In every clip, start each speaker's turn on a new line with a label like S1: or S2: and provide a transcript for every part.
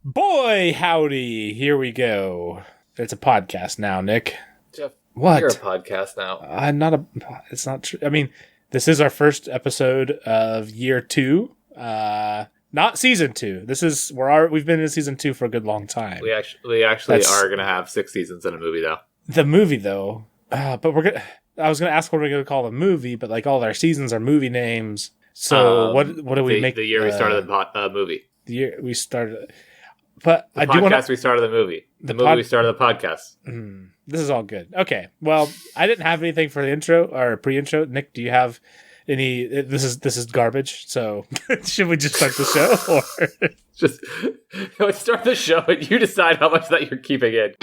S1: Boy, howdy, here we go. It's a podcast now, Nick.
S2: Jeff,
S1: what?
S2: You're a podcast now.
S1: It's not true. I mean, this is our first episode of year 2. Not season 2. We've been in season 2 for a good long time.
S2: We actually are going to have 6 seasons in a movie, though.
S1: The movie, though. But I was going to ask what we're going to call the movie, but like all of our seasons are movie names. So what do we make?
S2: The year we started the movie.
S1: The year we started... But
S2: the podcast we started the movie. The movie we started the podcast.
S1: This is all good. Okay. Well, I didn't have anything for the intro or pre-intro. Nick, do you have any? This is garbage. So should we just start the show, or
S2: just let's start the show and you decide how much that you're keeping in.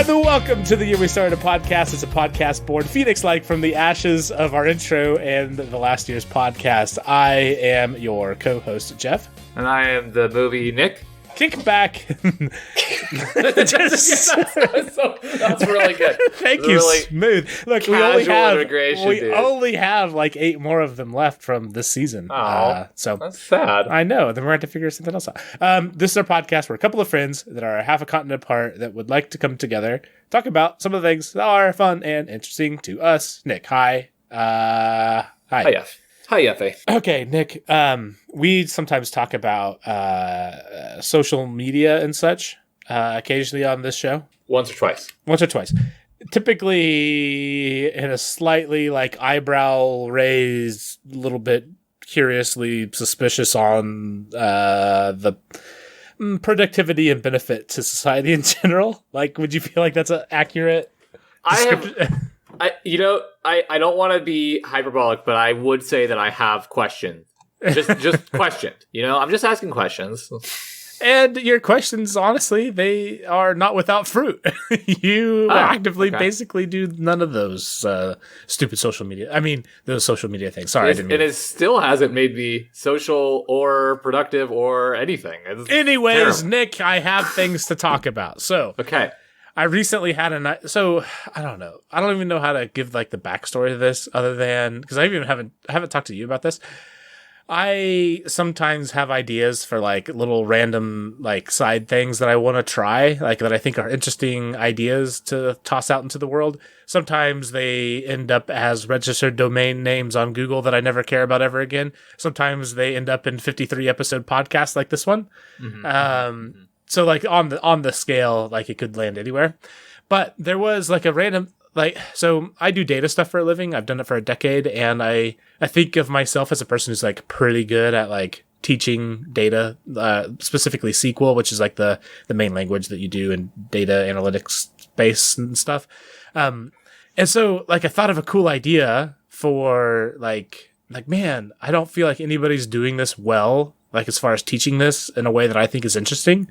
S1: Welcome to the Year We Started a Podcast. It's a podcast born Phoenix-like from the ashes of our intro and the last year's podcast. I am your co-host, Jeff.
S2: And I am the movie Nick.
S1: Kick back.
S2: That's really good.
S1: Thank you,
S2: really
S1: smooth. Look, we only have like 8 more of them left from this season. So
S2: that's sad.
S1: I know. Then we're going to have to figure something else out. This is our podcast. We're a couple of friends that are half a continent apart that would like to come together, talk about some of the things that are fun and interesting to us. Nick, hi. Hi.
S2: Hi, Jeff. Hi, Effie.
S1: Okay, Nick. We sometimes talk about social media and such occasionally on this show.
S2: Once or twice. Typically in a slightly
S1: like eyebrow raised, little bit curiously suspicious on the productivity and benefit to society in general. Like, would you feel like that's an accurate description?
S2: I don't want to be hyperbolic, but I would say that I have questioned. Just questioned. I'm just asking questions.
S1: And your questions, honestly, they are not without fruit. You actively basically do none of those stupid social media. I mean, those social media things. Sorry,
S2: it still hasn't made me social or productive or anything.
S1: Anyways,
S2: terrible. Nick,
S1: I have things to talk about. So,
S2: okay.
S1: I recently had I don't know. I don't even know how to give like the backstory to this other than because I haven't talked to you about this. I sometimes have ideas for like little random like side things that I want to try, like that I think are interesting ideas to toss out into the world. Sometimes they end up as registered domain names on Google that I never care about ever again. Sometimes they end up in 53 episode podcasts like this one. Mm-hmm. So like on the scale, like it could land anywhere. But there was like a random so I do data stuff for a living. I've done it for a decade, and I think of myself as a person who's like pretty good at like teaching data, specifically SQL, which is like the main language that you do in data analytics space and stuff. And so like I thought of a cool idea for like man, I don't feel like anybody's doing this well, like as far as teaching this in a way that I think is interesting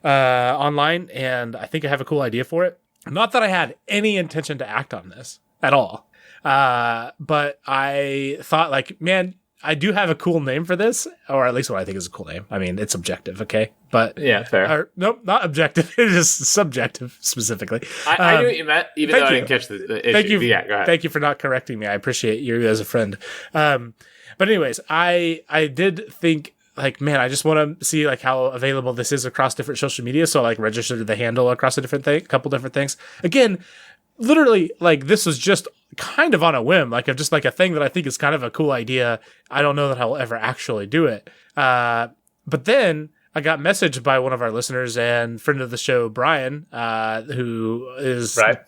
S1: online, and I think I have a cool idea for it. Not that I had any intention to act on this at all, but I thought like, man, I do have a cool name for this, or at least what I think is a cool name. I mean, it's objective, okay? But
S2: yeah, fair.
S1: Nope, not objective. It is subjective specifically.
S2: I knew what you meant, even though I didn't catch the issue.
S1: Thank you.
S2: Yeah, go ahead.
S1: Thank you for not correcting me. I appreciate you as a friend. But anyways, I did think, like, man, I just want to see like how available this is across different social media. So I like registered the handle across a couple different things. Again, literally, like this was just kind of on a whim, like just like a thing that I think is kind of a cool idea. I don't know that I'll ever actually do it. But then I got messaged by one of our listeners and friend of the show, Brian, who is
S2: right.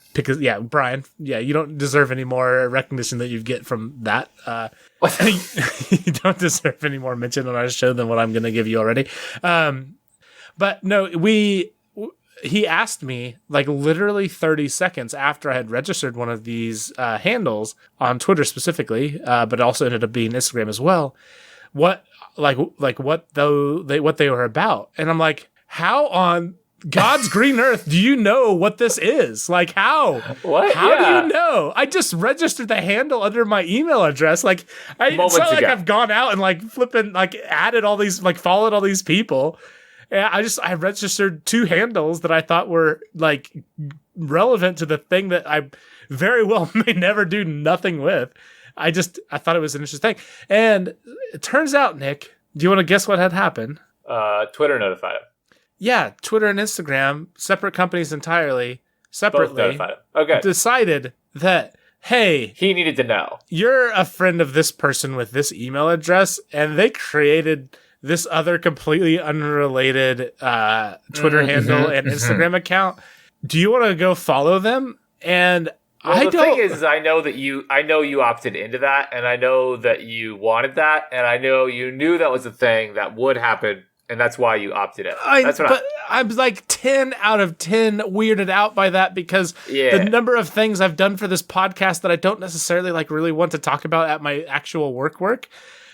S1: Brian. Yeah, you don't deserve any more recognition that you get from that. You don't deserve any more mention on our show than what I'm going to give you already. But no, he asked me like literally 30 seconds after I had registered one of these handles on Twitter specifically, but it also ended up being Instagram as well. What they were about, and I'm like, how on God's green earth do you know what this is? Like how?
S2: What?
S1: How do you know? I just registered the handle under my email address. Like it's not like I've gone out and like flipping like added all these like followed all these people And I registered 2 handles that I thought were like relevant to the thing that I very well may never do nothing with. I thought it was an interesting thing. And it turns out, Nick, do you want to guess what had happened?
S2: Twitter notified him.
S1: Yeah, Twitter and Instagram, separate companies entirely, separately,
S2: both notified him. Okay.
S1: Decided that, hey,
S2: he needed to know.
S1: You're a friend of this person with this email address, and they created this other completely unrelated Twitter handle and Instagram account. Do you want to go follow them? And
S2: the thing is, I know you opted into that, and I know that you wanted that, and I know you knew that was a thing that would happen, and that's why you opted in.
S1: I'm like 10 out of 10 weirded out by that because the number of things I've done for this podcast that I don't necessarily like really want to talk about at my actual work.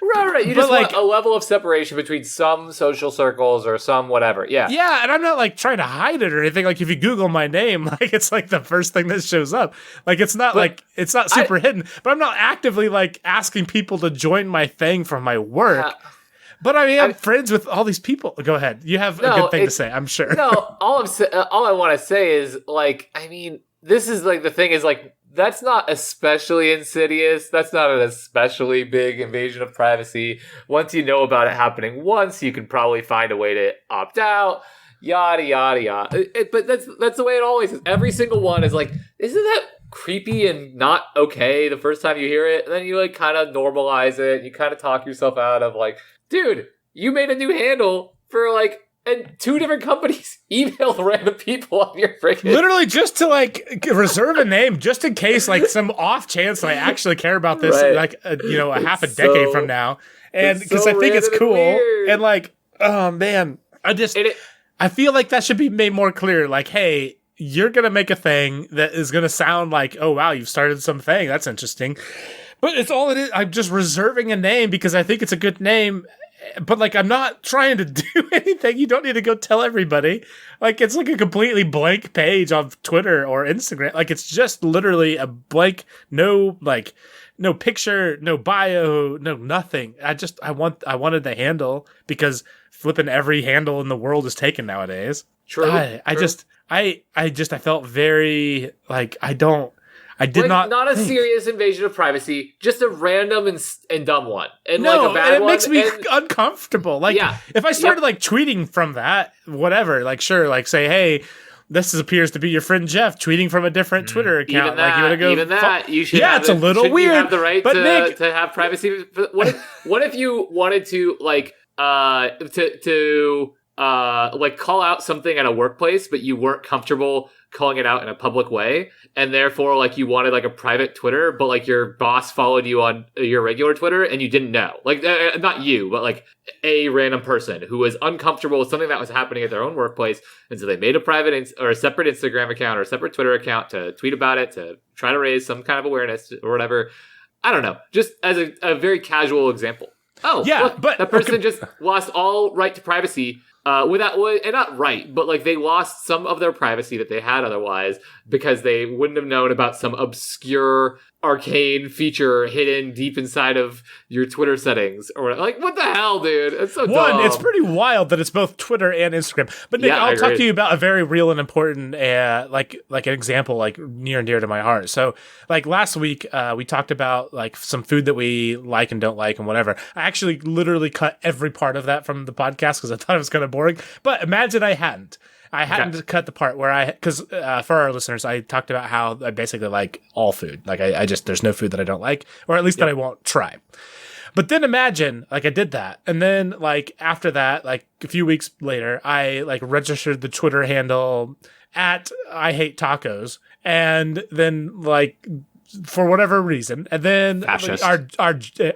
S2: Right. You just want a level of separation between some social circles or some whatever. Yeah.
S1: Yeah, and I'm not like trying to hide it or anything. Like if you Google my name, like it's like the first thing that shows up. Like it's not super hidden. But I'm not actively like asking people to join my thing from my work. But I mean, I'm friends with all these people. Go ahead. You have a good thing to say, I'm sure.
S2: No, all I want to say is like, I mean, this is like the thing is like, that's not especially insidious. That's not an especially big invasion of privacy. Once you know about it happening once, you can probably find a way to opt out. Yada, yada, yada. But that's the way it always is. Every single one is like, isn't that creepy and not okay the first time you hear it? And then you like kind of normalize it. You kind of talk yourself out of like, dude, you made a new handle for like, and 2 different companies emailed random people on your freaking...
S1: Literally just to, like, reserve a name, just in case, like, some off chance I actually care about this, like, a half a decade from now. And because I think it's cool. And, like, oh, man. I feel like that should be made more clear. Like, hey, you're going to make a thing that is going to sound like, oh, wow, you've started something. That's interesting. But it's all it is. I'm just reserving a name because I think it's a good name. But, like, I'm not trying to do anything. You don't need to go tell everybody. Like, it's like a completely blank page on Twitter or Instagram. Like, it's just literally a blank, no picture, no bio, no nothing. I wanted the handle because flipping every handle in the world is taken nowadays.
S2: True.
S1: I felt very, like, not
S2: a serious invasion of privacy, just a random and dumb one. And
S1: no,
S2: like a bad
S1: and it
S2: one,
S1: makes me uncomfortable. Like if I started like tweeting from that, whatever, like sure, like say, hey, this appears to be your friend Jeff tweeting from a different Twitter account.
S2: Even that,
S1: like you want to go
S2: even that, you should.
S1: Yeah, it's a little weird.
S2: You have the right
S1: Nick,
S2: to have privacy. What if you wanted to like like call out something at a workplace, but you weren't comfortable calling it out in a public way, and therefore like you wanted like a private Twitter, but like your boss followed you on your regular Twitter and you didn't know, like not you, but like a random person who was uncomfortable with something that was happening at their own workplace, and so they made a private or a separate Instagram account or a separate Twitter account to tweet about it, to try to raise some kind of awareness or whatever. I don't know, just as a very casual example. Oh yeah, look, but that person just lost all right to privacy. And not right, but like they lost some of their privacy that they had otherwise because they wouldn't have known about some obscure arcane feature hidden deep inside of your Twitter settings or like what the hell, dude? It's so dumb.
S1: It's pretty wild that it's both Twitter and Instagram. But Nick, I'll talk to you about a very real and important like an example like near and dear to my heart. So like last week we talked about like some food that we like and don't like and whatever. I actually literally cut every part of that from the podcast because I thought it was kind of boring. But imagine I hadn't cut the part where because for our listeners, I talked about how I basically like all food. Like I just, there's no food that I don't like, or at least that I won't try. But then imagine like I did that. And then like after that, like a few weeks later, I like registered the Twitter handle at I Hate Tacos. And then like for whatever reason, and then like,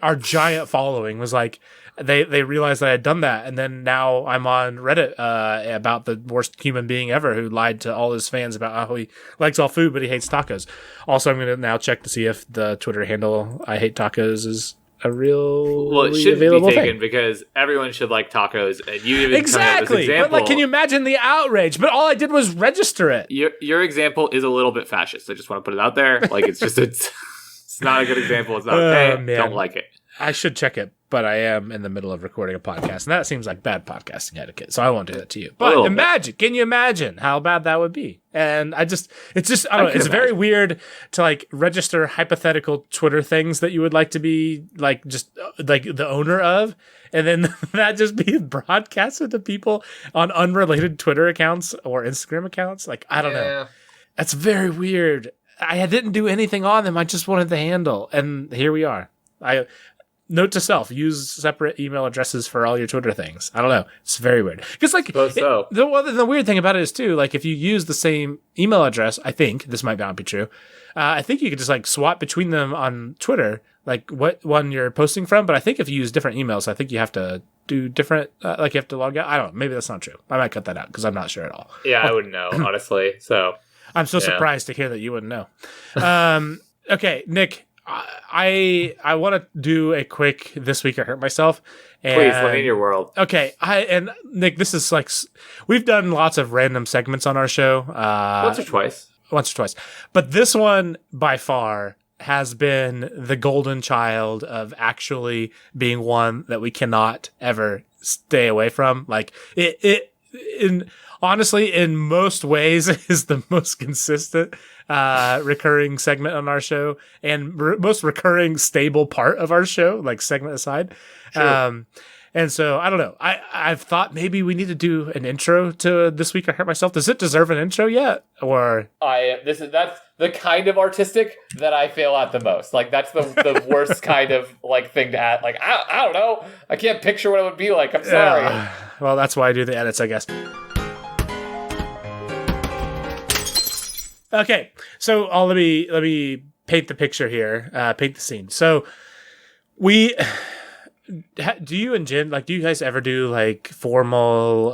S1: our giant following was like, They realized that I had done that, and then now I'm on Reddit about the worst human being ever who lied to all his fans about how he likes all food but he hates tacos. Also, I'm going to now check to see if the Twitter handle I Hate Tacos is a real
S2: it shouldn't be taken because everyone should like tacos, and you even
S1: exactly. But like, can you imagine the outrage? But all I did was register it.
S2: Your example is a little bit fascist. I just want to put it out there. Like it's not a good example. It's not okay. Man. Don't like it.
S1: I should check it. but I am in the middle of recording a podcast, and that seems like bad podcasting etiquette, so I won't do that to you. But can you imagine how bad that would be? And I don't know, it's very weird to like register hypothetical Twitter things that you would like to be like just like the owner of, and then that just be broadcasted to people on unrelated Twitter accounts or Instagram accounts. Like, I don't know. That's very weird. I didn't do anything on them. I just wanted the handle, and here we are. Note to self: use separate email addresses for all your Twitter things. I don't know. It's very weird. Because like the weird thing about it is too, like if you use the same email address, I think this might not be true. I think you could just like swap between them on Twitter, like what one you're posting from. But I think if you use different emails, I think you have to do different. Like you have to log out. I don't know. Maybe that's not true. I might cut that out because I'm not sure at all.
S2: Yeah, I wouldn't know honestly. So
S1: I'm so surprised to hear that you wouldn't know. Okay, Nick. I want to do a quick This Week I Hurt Myself. And,
S2: please, let me in your world.
S1: Okay, and Nick, this is like we've done lots of random segments on our show.
S2: Once or twice.
S1: But this one by far has been the golden child of actually being one that we cannot ever stay away from. Like honestly, in most ways, is the most consistent recurring segment on our show and most recurring stable part of our show, like segment aside. Sure. And so I don't know. I've thought maybe we need to do an intro to This Week I Hurt Myself. Does it deserve an intro yet? Or
S2: that's the kind of artistic that I fail at the most. Like that's the worst kind of like thing to add. Like I don't know. I can't picture what it would be like. I'm sorry.
S1: Well, that's why I do the edits, I guess. Okay, so let me paint the picture here, paint the scene. So do you and Jen, like, do you guys ever do like formal,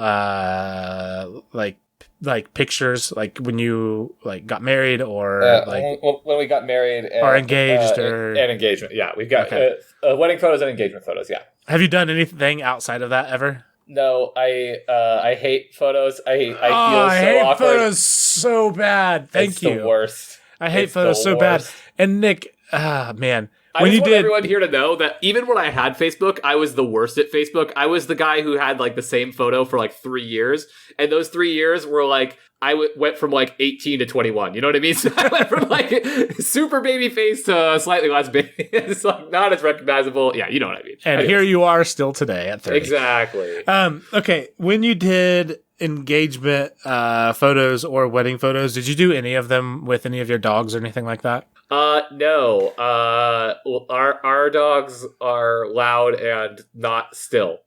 S1: like pictures, like when you like got married or like
S2: when we got married
S1: or engaged and
S2: engagement? Yeah, we've got wedding photos and engagement photos. Yeah.
S1: Have you done anything outside of that ever?
S2: No, I hate photos. I feel so
S1: hate
S2: awkward.
S1: Photos so bad. Thank you.
S2: It's the worst.
S1: I hate photos so bad. And Nick, man,
S2: I just want everyone here to know that even when I had Facebook, I was the worst at Facebook. I was the guy who had like the same photo for like 3 years, and those 3 years were like went from like 18 to 21. You know what I mean? So I went from like super baby face to slightly less baby. It's like not as recognizable. Yeah, you know what I mean.
S1: And here you are still today at 30.
S2: Exactly.
S1: Okay, when you did engagement photos or wedding photos, did you do any of them with any of your dogs or anything like that?
S2: No. Our dogs are loud and not still.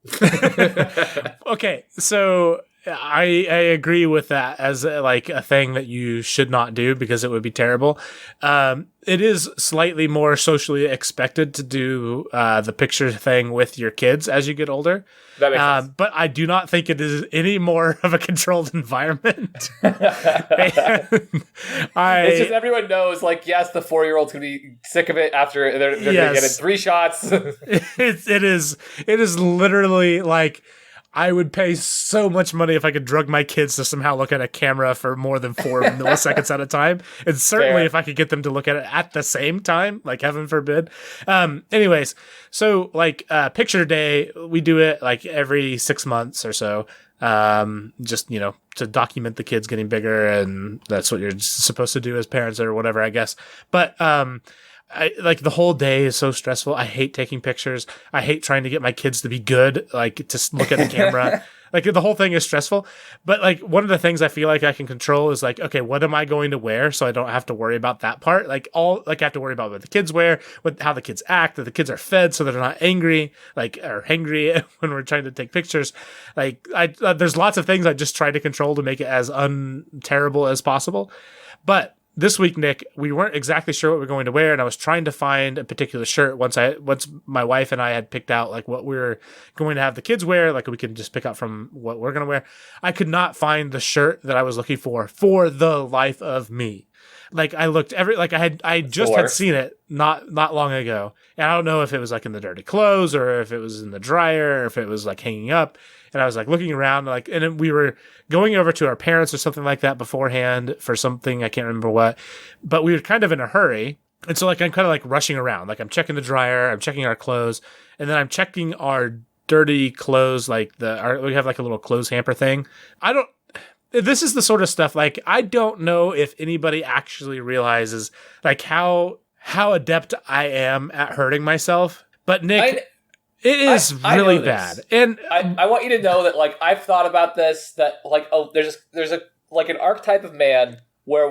S1: Okay, so I agree with that as like a thing that you should not do because it would be terrible. It is slightly more socially expected to do the picture thing with your kids as you get older.
S2: That makes sense.
S1: But I do not think it is any more of a controlled environment.
S2: It's just everyone knows, like, yes, the 4-year-old's going to be sick of it after they're going to get in 3 shots.
S1: It is literally like, I would pay so much money if I could drug my kids to somehow look at a camera for more than 4 milliseconds at a time. And certainly if I could get them to look at it at the same time, like heaven forbid. Anyways, so like picture day, we do it like every 6 months or so. Just, you know, to document the kids getting bigger, and that's what you're supposed to do as parents or whatever, I guess. But, I like the whole day is so stressful. I hate taking pictures. I hate trying to get my kids to be good, like to look at the camera. Like the whole thing is stressful. But like one of the things I feel like I can control is like, okay, what am I going to wear? So I don't have to worry about that part. Like I have to worry about what the kids wear, how the kids act, that the kids are fed so they're not angry, like, or hangry when we're trying to take pictures. Like there's lots of things I just try to control to make it as terrible as possible. But this week, Nick, we weren't exactly sure what we were going to wear, and I was trying to find a particular shirt once my wife and I had picked out like what we were going to have the kids wear, like we could just pick out from what we're going to wear. I could not find the shirt that I was looking for the life of me. Like I looked I just had seen it not long ago, and I don't know if it was like in the dirty clothes or if it was in the dryer or if it was like hanging up. And I was like looking around, like, and then we were going over to our parents or something like that beforehand for something, I can't remember what, but we were kind of in a hurry. And so like I'm kind of like rushing around. Like I'm checking the dryer, I'm checking our clothes, and then I'm checking our dirty clothes, like we have like a little clothes hamper thing. This is the sort of stuff, like, I don't know if anybody actually realizes, like, how adept I am at hurting myself. But, Nick, it is really bad. And
S3: I want you to know that, like, I've thought about this, that, like, there's a like, an archetype of man where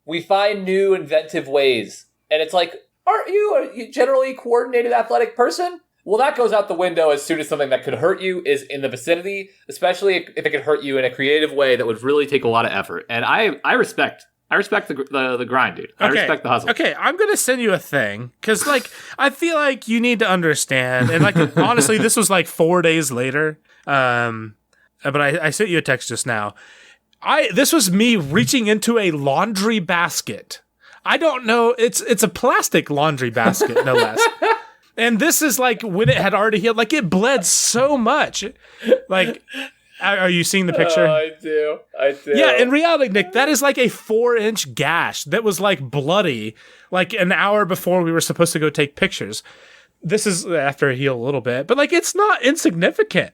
S3: we find new inventive ways. And it's like, are you a generally coordinated athletic person? Well, that goes out the window as soon as something that could hurt you is in the vicinity, especially if it could hurt you in a creative way that would really take a lot of effort. And I respect the grind, dude. I respect the hustle.
S1: Okay, I'm going to send you a thing, because, like, I feel like you need to understand. And, like, honestly, this was, like, 4 days later. But I sent you a text just now. This was me reaching into a laundry basket. I don't know. It's a plastic laundry basket, no less. And this is like when it had already healed. Like it bled so much. Like, are you seeing the picture?
S3: Oh, I do.
S1: Yeah, in reality, Nick, that is like a 4-inch gash that was like bloody, like an hour before we were supposed to go take pictures. This is after it healed a little bit, but like it's not insignificant.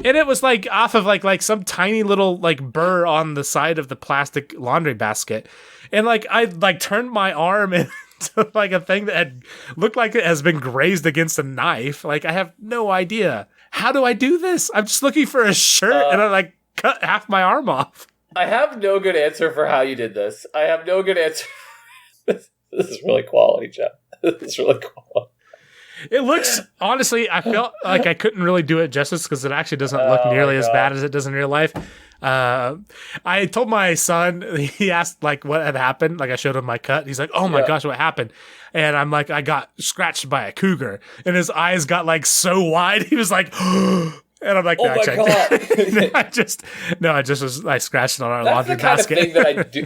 S1: And it was like off of like some tiny little like burr on the side of the plastic laundry basket. And like I like turned my arm into like a thing that had looked like it has been grazed against a knife. Like I have no idea. How do I do this? I'm just looking for a shirt and I like cut half my arm off.
S3: I have no good answer for how you did this. I have no good answer. This is really quality, Jeff. This is really quality.
S1: It looks, honestly, I felt like I couldn't really do it justice because it actually doesn't look nearly as bad as it does in real life. I told my son, he asked like what had happened. Like I showed him my cut. He's like, oh my gosh, what happened? And I'm like, I got scratched by a cougar. And his eyes got like so wide. He was like, and I'm like,
S3: oh my God.
S1: I scratched it on our laundry basket.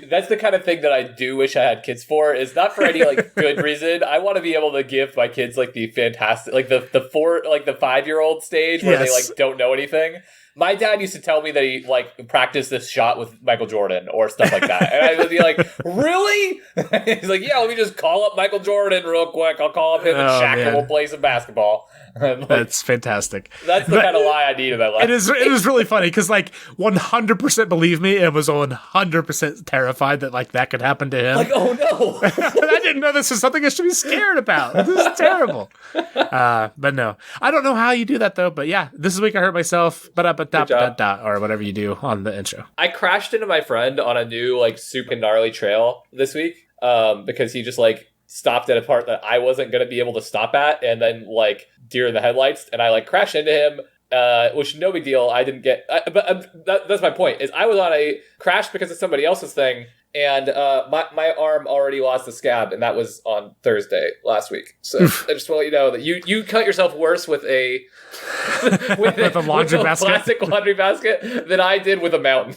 S3: That's the kind of thing that I do wish I had kids for. Is not for any like good reason. I want to be able to give my kids like the fantastic, like the 5-year-old stage where they like don't know anything. My dad used to tell me that he like practiced this shot with Michael Jordan or stuff like that. And I would be like, really? He's like, yeah, let me just call up Michael Jordan real quick. I'll call up him and Shaq and we'll play some basketball. Like,
S1: that's fantastic.
S3: That's the kind of lie I need in my life.
S1: It is really funny because like 100% believe me, and was 100% terrified that like that could happen to him.
S3: Like, oh no.
S1: I didn't know this was something I should be scared about. This is terrible. But no, I don't know how you do that though. But yeah, this week I hurt myself. Or whatever you do on the intro.
S3: I crashed into my friend on a new like super gnarly trail this week because he just like stopped at a part that I wasn't going to be able to stop at, and then like deer in the headlights, and I like crashed into him, which no big deal. I didn't get, that's my point. Is I was on a crash because of somebody else's thing, and my arm already lost the scab, and that was on Thursday last week. So I just want to let you know that you cut yourself worse with a with a laundry basket, plastic laundry basket, than I did with a mountain.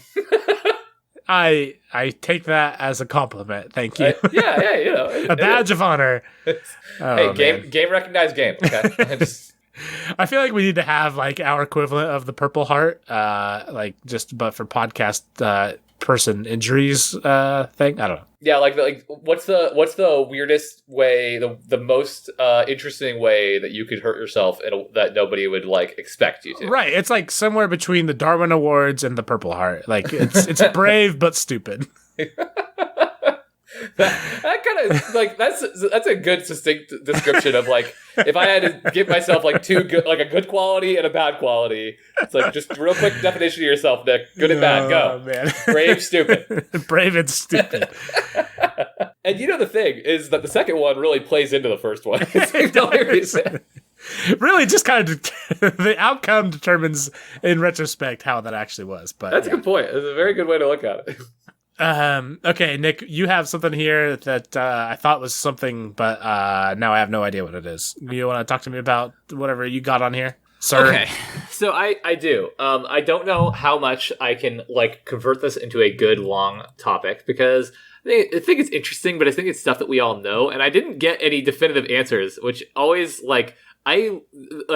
S1: I take that as a compliment. Thank you.
S3: Yeah, you know,
S1: a badge of honor.
S3: Game recognized game. Okay.
S1: I feel like we need to have like our equivalent of the Purple Heart, but for podcast person injuries thing. I don't know.
S3: Yeah, like what's the weirdest way, the most interesting way that you could hurt yourself that nobody would like expect you to?
S1: Right, it's like somewhere between the Darwin Awards and the Purple Heart. Like it's brave but stupid.
S3: That kind of like that's a good succinct description of like if I had to give myself like two good, like a good quality and a bad quality. It's like just real quick definition of yourself, Nick. Good and bad. Go. Man. Brave, stupid.
S1: Brave and stupid.
S3: And you know the thing is that the second one really plays into the first one.
S1: Really, just kind of the outcome determines in retrospect how that actually was. But
S3: that's a good point. It's a very good way to look at it.
S1: Okay, Nick, you have something here that I thought was something, but now I have no idea what it is. You want to talk to me about whatever you got on here, sir?
S3: Okay, so I do. I don't know how much I can like convert this into a good long topic because I think it's interesting, but I think it's stuff that we all know, and I didn't get any definitive answers, which always like I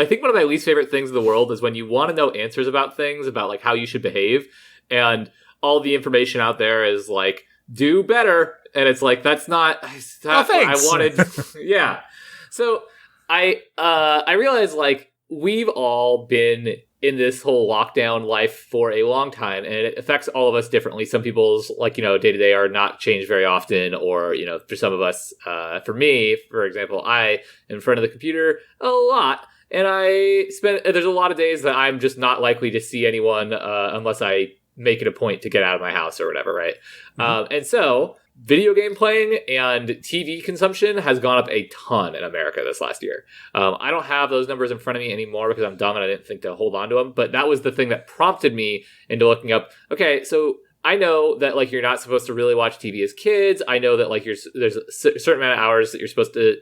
S3: think one of my least favorite things in the world is when you want to know answers about things, about like how you should behave, and all the information out there is like
S2: do better. And it's like, that's not what I wanted. Yeah. So I realized like we've all been in this whole lockdown life for a long time, and it affects all of us differently. Some people's like, day to day are not changed very often, or, for some of us, for me, for example, I am in front of the computer a lot. And there's a lot of days that I'm just not likely to see anyone unless I make it a point to get out of my house or whatever, right? Mm-hmm. And so video game playing and TV consumption has gone up a ton in America this last year. I don't have those numbers in front of me anymore because I'm dumb and I didn't think to hold on to them. But that was the thing that prompted me into looking up, okay, so I know that like you're not supposed to really watch TV as kids. I know that like there's a certain amount of hours that you're supposed to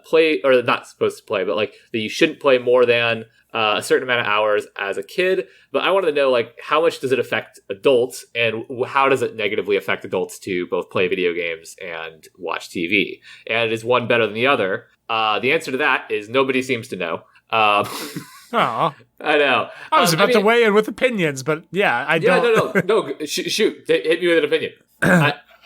S2: play, or not supposed to play, but like that you shouldn't play more than a certain amount of hours as a kid. But I wanted to know like how much does it affect adults, and how does it negatively affect adults to both play video games and watch TV? And is one better than the other? The answer to that is nobody seems to know.
S1: Oh,
S2: I know.
S1: I was about to weigh in with opinions, but yeah, I don't.
S2: No. Shoot, hit me with an opinion.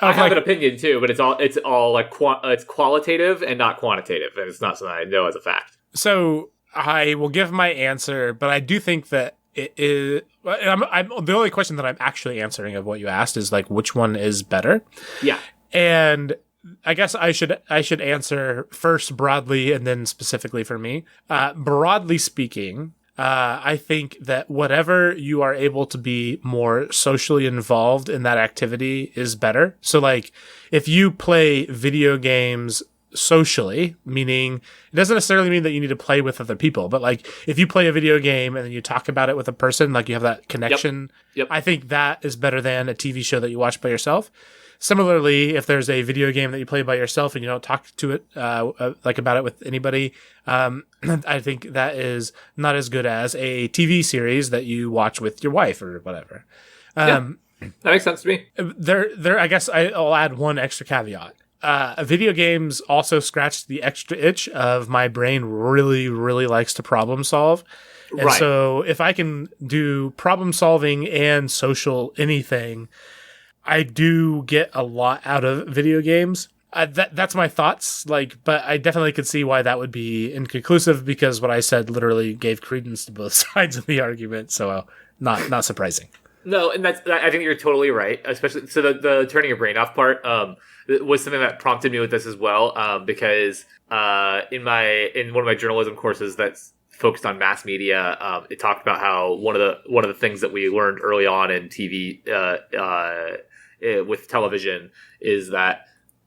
S2: I have an opinion too, but it's all like it's qualitative and not quantitative, and it's not something I know as a fact.
S1: So I will give my answer, but I do think that it is. I'm the only question that I'm actually answering of what you asked is like which one is better.
S2: Yeah,
S1: and I guess I should answer first broadly and then specifically for me. Broadly speaking, I think that whatever you are able to be more socially involved in that activity is better. So like if you play video games socially, meaning it doesn't necessarily mean that you need to play with other people, but like if you play a video game and then you talk about it with a person, like you have that connection,
S2: Yep.
S1: I think that is better than a TV show that you watch by yourself. Similarly, if there's a video game that you play by yourself and you don't talk to it like about it with anybody, I think that is not as good as a TV series that you watch with your wife or whatever.
S2: That makes sense to me.
S1: I guess I'll add one extra caveat. Video games also scratch the extra itch of my brain really, really likes to problem solve. And
S2: right.
S1: So if I can do problem solving and social anything, I do get a lot out of video games. That's my thoughts. But I definitely could see why that would be inconclusive because what I said literally gave credence to both sides of the argument. So not surprising.
S2: No, and I think you're totally right. Especially so the turning your brain off part was something that prompted me with this as well. Because in one of my journalism courses that's focused on mass media, it talked about how one of the things that we learned early on in TV with television is that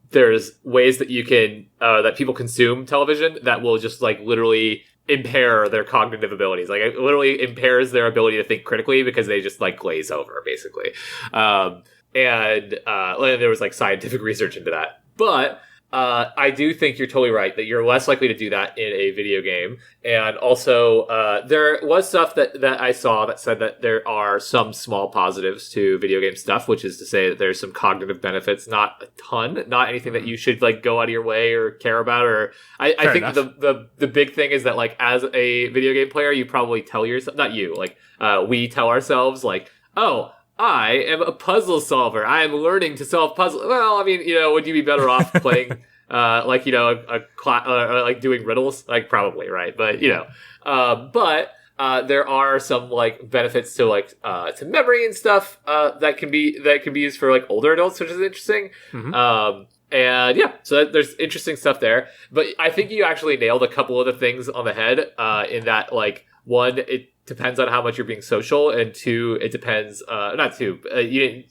S2: there's ways that you can that people consume television that will just like literally impair their cognitive abilities. Like it literally impairs their ability to think critically because they just like glaze over basically. And there was like scientific research into that. But I do think you're totally right that you're less likely to do that in a video game. And also, there was stuff that I saw that said that there are some small positives to video game stuff, which is to say that there's some cognitive benefits, not a ton, not anything that you should like go out of your way or care about. Or I think the big thing is that like as a video game player, you probably tell yourself, not you, like we tell ourselves like, oh, I am a puzzle solver. I am learning to solve puzzles. Well, I mean, would you be better off playing, like doing riddles? Like, probably, right? But, there are some, like, benefits to, like, to memory and stuff, that can be used for, like, older adults, which is interesting. Mm-hmm. And yeah, so there's interesting stuff there. But I think you actually nailed a couple of the things on the head, in that, like, one, it depends on how much you're being social, and two, it depends, you didn't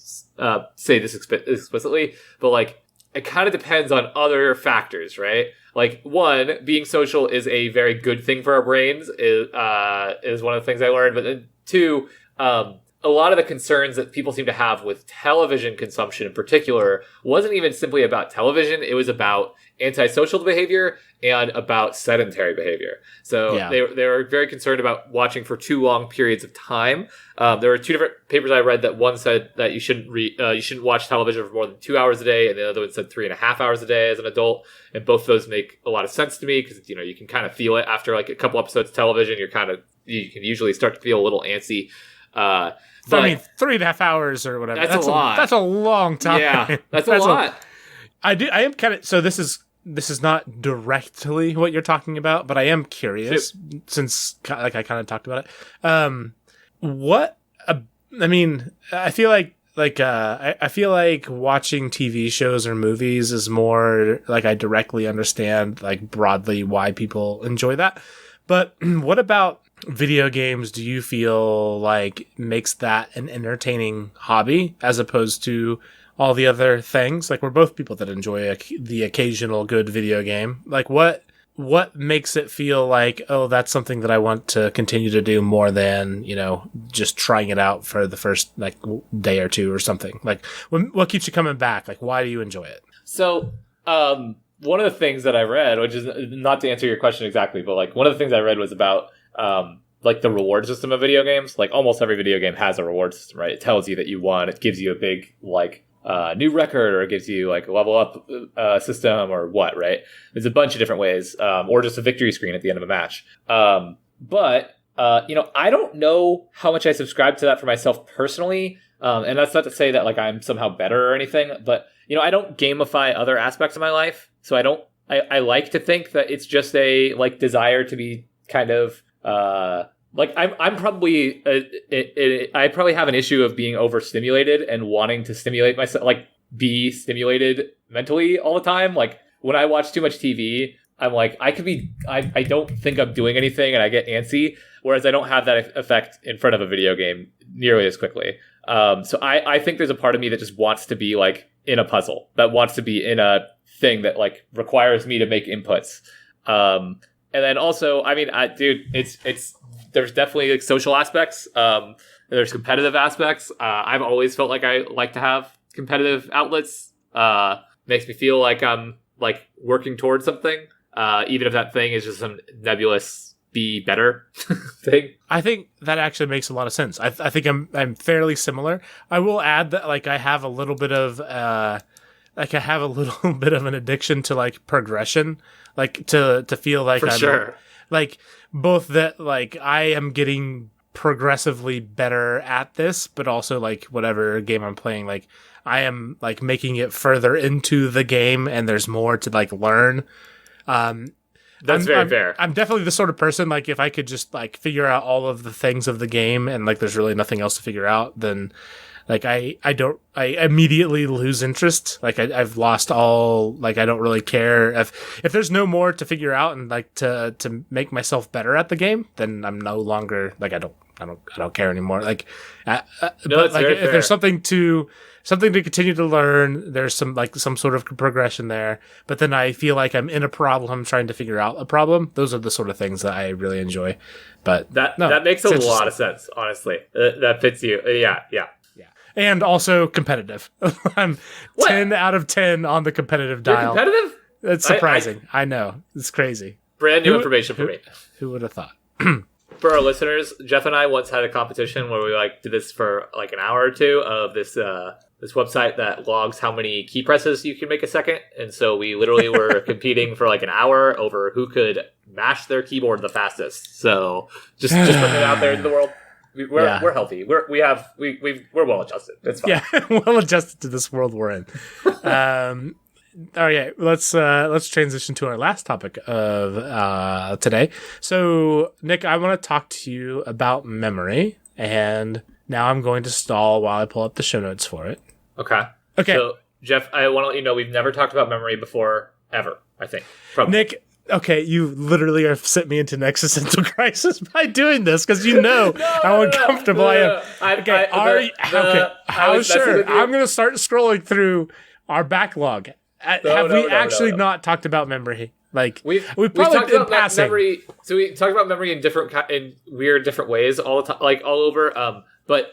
S2: say this explicitly, but like, it kind of depends on other factors, right? Like, one, being social is a very good thing for our brains, is one of the things I learned, but then two, a lot of the concerns that people seem to have with television consumption in particular wasn't even simply about television, it was about antisocial behavior and about sedentary behavior. So yeah. They were very concerned about watching for too long periods of time. There were two different papers I read that one said that you shouldn't watch television for more than 2 hours a day, and the other one said 3.5 hours a day as an adult. And both of those make a lot of sense to me because you can kind of feel it after like a couple episodes of television. You can usually start to feel a little antsy. But
S1: I mean, 3.5 hours or whatever.
S2: That's a lot.
S1: That's a long time.
S2: Yeah, that's a lot.
S1: I am kind of, so this is not directly what you're talking about, but I am curious since like I kind of talked about it. I mean, I feel like I feel like watching TV shows or movies is more like I directly understand like broadly why people enjoy that. But what about video games do you feel like makes that an entertaining hobby as opposed to all the other things? Like, we're both people that enjoy the occasional good video game. Like, what makes it feel like, oh, that's something that I want to continue to do more than, just trying it out for the first like day or two or something? Like, what keeps you coming back? Like, why do you enjoy it?
S3: So, one of the things that I read, which is not to answer your question exactly, but like one of the things I read was about like the reward system of video games. Like almost every video game has a reward system, right? It tells you that you won. It gives you a big like new record, or it gives you like a level up system or what, right? There's a bunch of different ways, or just a victory screen at the end of a match. But I don't know how much I subscribe to that for myself personally. And that's not to say that like I'm somehow better or anything, but I don't gamify other aspects of my life. So I like to think that it's just a like desire to be kind of like I'm probably I probably have an issue of being overstimulated and wanting to stimulate myself, like be stimulated mentally all the time. Like when I watch too much TV, I'm like I don't think I'm doing anything and I get antsy. Whereas I don't have that effect in front of a video game nearly as quickly. So I think there's a part of me that just wants to be like in a puzzle, that wants to be in a thing that like requires me to make inputs. And then also, I mean, it's there's definitely like social aspects. There's competitive aspects. I've always felt like I like to have competitive outlets. Makes me feel like I'm like working towards something, even if that thing is just some nebulous be better thing.
S1: I think that actually makes a lot of sense. I think I'm fairly similar. I will add that like I have a little bit of an addiction to like progression, like to feel like I'm
S2: sure.
S1: Like both that like I am getting progressively better at this, but also like whatever game I'm playing, like I am like making it further into the game and there's more to like learn.
S2: That's very fair.
S1: I'm definitely the sort of person, like, if I could just, like, figure out all of the things of the game and, like, there's really nothing else to figure out, then, like, I immediately lose interest. Like, I've lost all, like, I don't really care. If there's no more to figure out and, like, to make myself better at the game, then I'm no longer, like, I don't care anymore. Like,
S2: No,
S1: but, like, if
S2: fair.
S1: there's something to continue to learn, there's some sort of progression there, but then I feel like I'm in a problem trying to figure out a problem. Those are the sort of things that I really enjoy. But
S2: that makes a lot of sense, honestly. That fits you. Yeah.
S1: And also competitive. I'm
S2: What?
S1: 10 out of 10 on the competitive
S2: You're
S1: dial.
S2: competitive?
S1: It's surprising. I know. It's crazy.
S2: Brand new information for me.
S1: Who would have thought?
S2: For our listeners, Jeff and I once had a competition where we like did this for like an hour or two of this this website that logs how many key presses you can make a second, and so we literally were competing for like an hour over who could mash their keyboard the fastest. So just putting it out there into the world. We're healthy. We're well adjusted. It's fine.
S1: Yeah, well adjusted to this world we're in. All right, let's transition to our last topic of today. So, Nick, I want to talk to you about memory, and now I'm going to stall while I pull up the show notes for it.
S2: Okay. So, Jeff, I want to let you know we've never talked about memory before, ever, I think. Probably.
S1: Nick, okay, you literally have sent me into an existential crisis by doing this, because you know how uncomfortable I am. How sure? I'm going to start scrolling through our backlog. Have we actually not talked about memory? Like we've probably
S2: talked
S1: been
S2: about
S1: passing.
S2: memory. So we talked about memory in weird different ways all the time, like all over. But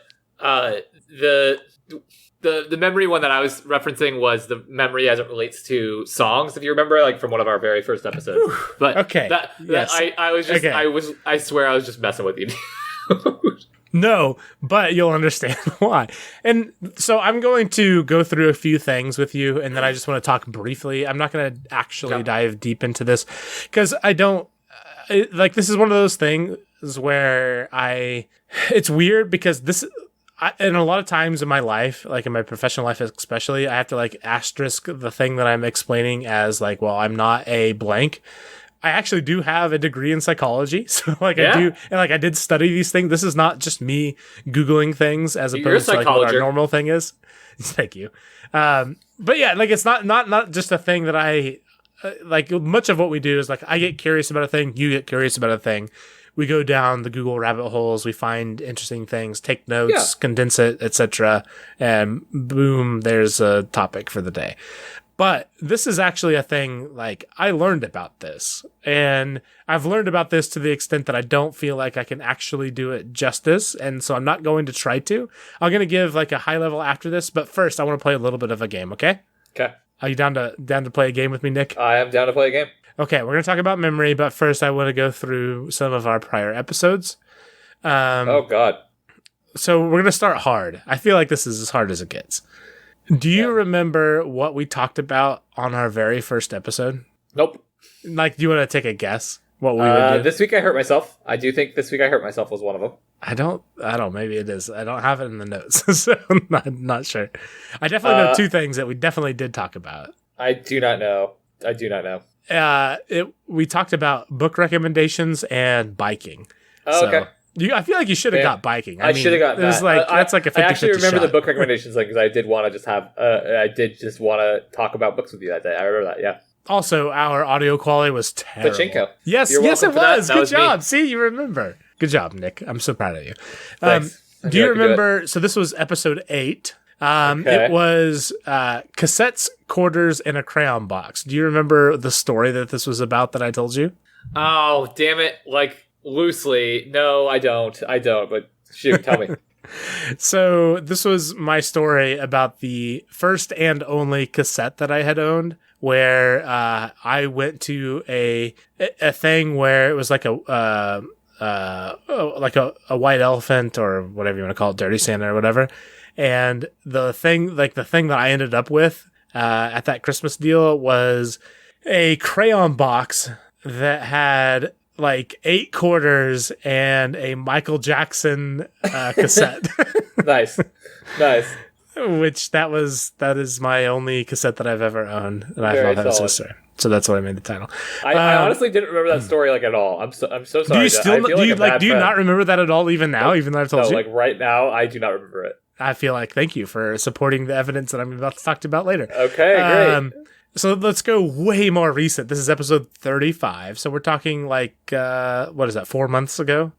S2: the memory one that I was referencing was the memory as it relates to songs. If you remember, like from one of our very first episodes. But
S1: okay,
S2: I swear I was just messing with you.
S1: No, but you'll understand why. And so I'm going to go through a few things with you, and then I just want to talk briefly. I'm not going to actually dive deep into this because I don't like. This is one of those things where it's weird because and a lot of times in my life, like in my professional life especially, I have to like asterisk the thing that I'm explaining as like, well, I'm not a blank. I actually do have a degree in psychology. So like I do, and like I did study these things. This is not just me Googling things as opposed to like what our normal thing is. Thank you. But yeah, like it's not just a thing that I like. Much of what we do is like I get curious about a thing, you get curious about a thing. We go down the Google rabbit holes, we find interesting things, take notes, condense it, etc., and boom, there's a topic for the day. But this is actually a thing, like, I learned about this. And I've learned about this to the extent that I don't feel like I can actually do it justice. And so I'm not going to try to. I'm going to give, like, a high level after this. But first, I want to play a little bit of a game, okay?
S3: Okay.
S1: Are you down to play a game with me, Nick?
S3: I am down to play a game.
S1: Okay, we're going to talk about memory. But first, I want to go through some of our prior episodes.
S3: Oh, God.
S1: So we're going to start hard. I feel like this is as hard as it gets. Do you remember what we talked about on our very first episode?
S3: Nope.
S1: Like, do you want to take a guess what we would do?
S3: This week I hurt myself. I do think this week I hurt myself was one of them.
S1: I don't. Maybe it is. I don't have it in the notes, so I'm not sure. I definitely know two things that we definitely did talk about.
S3: I do not know.
S1: We talked about book recommendations and biking.
S3: Oh, okay.
S1: I feel like you should have got biking.
S3: I should have got that.
S1: That's like a 50-50
S3: I actually remember
S1: shot.
S3: the book recommendations because I did want to just have. I did just want to talk about books with you that day. I remember that. Yeah.
S1: Also, our audio quality was terrible.
S3: Pachinko.
S1: Yes, it was. Good job. See, you remember. Good job, Nick. I'm so proud of you.
S3: Thanks.
S1: Do you remember? So this was episode 8.
S3: Okay.
S1: It was cassettes, quarters, and a crayon box. Do you remember the story that this was about that I told you?
S3: Oh, damn it. Like, loosely. No, I don't. But shoot, tell me.
S1: So this was my story about the first and only cassette that I had owned, where I went to a thing where it was like a white elephant or whatever you want to call it, dirty Santa or whatever. And the thing that I ended up with at that Christmas deal was a crayon box that had like 8 quarters and a Michael Jackson cassette.
S3: Nice.
S1: Which that is my only cassette that I've ever owned, and I thought that was so sorry. So that's why I made the title.
S3: I honestly didn't remember that story like at all. I'm so sorry.
S1: Do you still do you not remember that at all even now, even though I've told you?
S3: Like right now, I do not remember it.
S1: I feel like thank you for supporting the evidence that I'm about to talk about later.
S3: Okay, great.
S1: So let's go way more recent. This is episode 35. So we're talking like, what is that, 4 months ago?